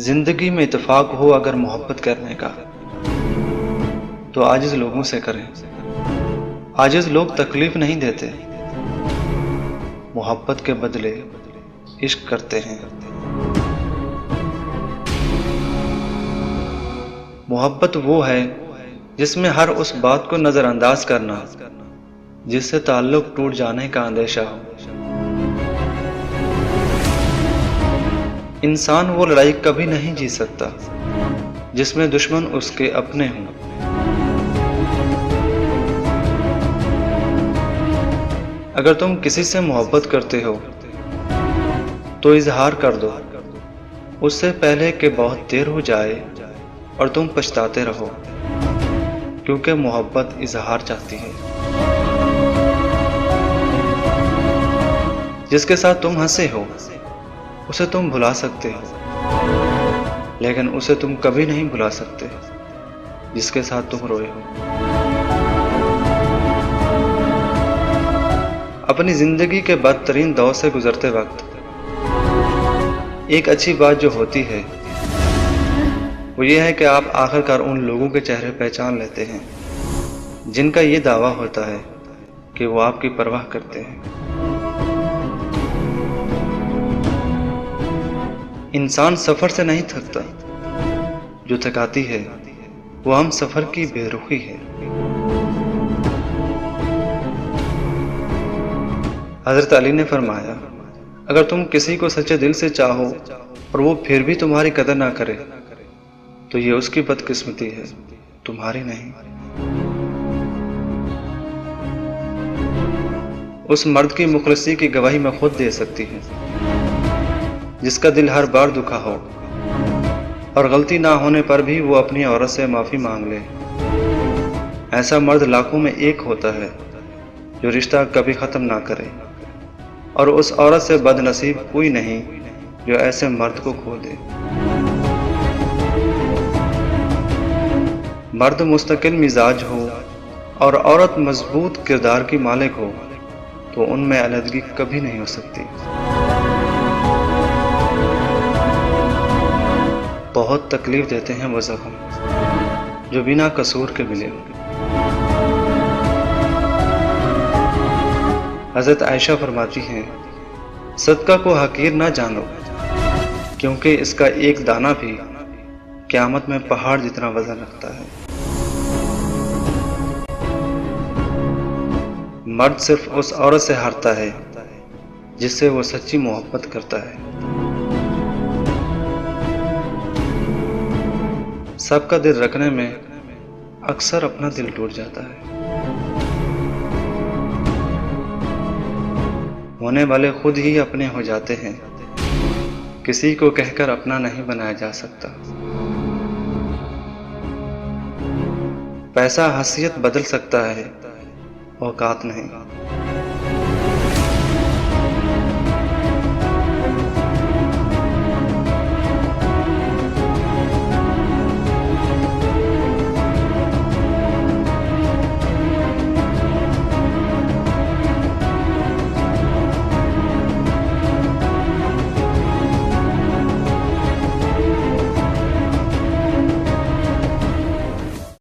जिंदगी में इत्तेफाक हो अगर मोहब्बत करने का तो आजिज लोगों से करें। आजिज लोग तकलीफ नहीं देते, मोहब्बत के बदले इश्क करते हैं। मोहब्बत वो है जिसमें हर उस बात को नजरअंदाज करना जिससे ताल्लुक टूट जाने का अंदेशा हो। इंसान वो लड़ाई कभी नहीं जीत सकता जिसमें दुश्मन उसके अपने हों। अगर तुम किसी से मोहब्बत करते हो तो इजहार कर दो, उससे पहले कि बहुत देर हो जाए और तुम पछताते रहो, क्योंकि मोहब्बत इजहार चाहती है। जिसके साथ तुम हंसे हो उसे तुम भुला सकते हो, लेकिन उसे तुम कभी नहीं भुला सकते जिसके साथ तुम रोए हो। अपनी जिंदगी के बदतरीन दौर से गुजरते वक्त एक अच्छी बात जो होती है वो ये है कि आप आखिरकार उन लोगों के चेहरे पहचान लेते हैं जिनका ये दावा होता है कि वो आपकी परवाह करते हैं। इंसान सफर से नहीं थकता, जो थकाती है वो हम सफर की बेरुखी है। हजरत अली ने फरमाया, अगर तुम किसी को सच्चे दिल से चाहो और वो फिर भी तुम्हारी कदर ना करे तो ये उसकी बदकिस्मती है, तुम्हारी नहीं। उस मर्द की मुखलिसी की गवाही मैं खुद दे सकती हूँ जिसका दिल हर बार दुखा हो और गलती ना होने पर भी वो अपनी औरत से माफ़ी मांग ले। ऐसा मर्द लाखों में एक होता है जो रिश्ता कभी ख़त्म ना करे, और उस औरत से बदनसीब कोई नहीं जो ऐसे मर्द को खो दे। मर्द मुस्तकिल मिजाज हो और औरत मजबूत किरदार की मालिक हो तो उनमें अलहदगी कभी नहीं हो सकती। बहुत तकलीफ देते हैं वो ज़ख्म जो बिना कसूर के मिले। हज़रत आयशा फरमाती हैं, सदका को हकीर ना जानो, क्योंकि इसका एक दाना भी क़यामत में पहाड़ जितना वजन रखता है। मर्द सिर्फ उस औरत से हारता है जिससे वो सच्ची मोहब्बत करता है। सबका दिल रखने में अक्सर अपना दिल टूट जाता है। होने वाले खुद ही अपने हो जाते हैं, किसी को कहकर अपना नहीं बनाया जा सकता। पैसा हसीयत बदल सकता है, औकात नहीं।